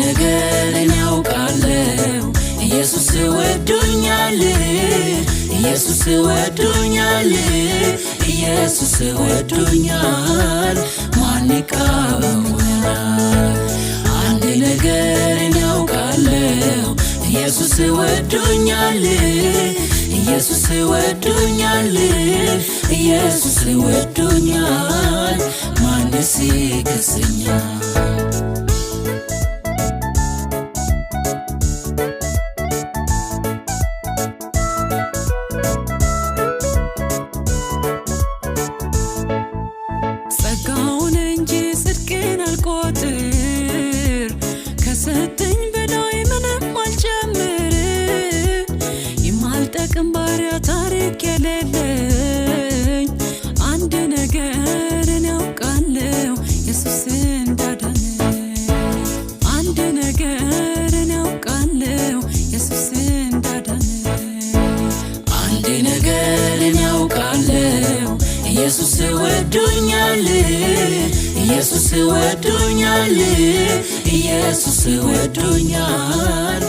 ነገር ያውቃለው ኢየሱስ ወዶኛል ኢየሱስ ወዶኛል ኢየሱስ ወዶኛል ማን ይቃወማል አንድ ነገር ያውቃለው ኢየሱስ ወዶኛል ኢየሱስ ወዶኛል ኢየሱስ ወዶኛል ማንስ ይከሰኛል ጸጋውን እንጂ ጽድቄን አልቆጥር ከሰጠኝ በላይ ምንም አልጨምር የማልጠቅም ባሪያ ታሪክ የሌለኝ አንድ ነገርን ያውቃለው ኢየሱስ እንዳዳነኝ አንድ ነገርን ያውቃለው ኢየሱስ እንዳዳነኝ አንድ ነገር ያውቃለው ኢየሱስ ወዶኛል ኢየሱስ ወዶኛል ኢየሱስ ወዶኛል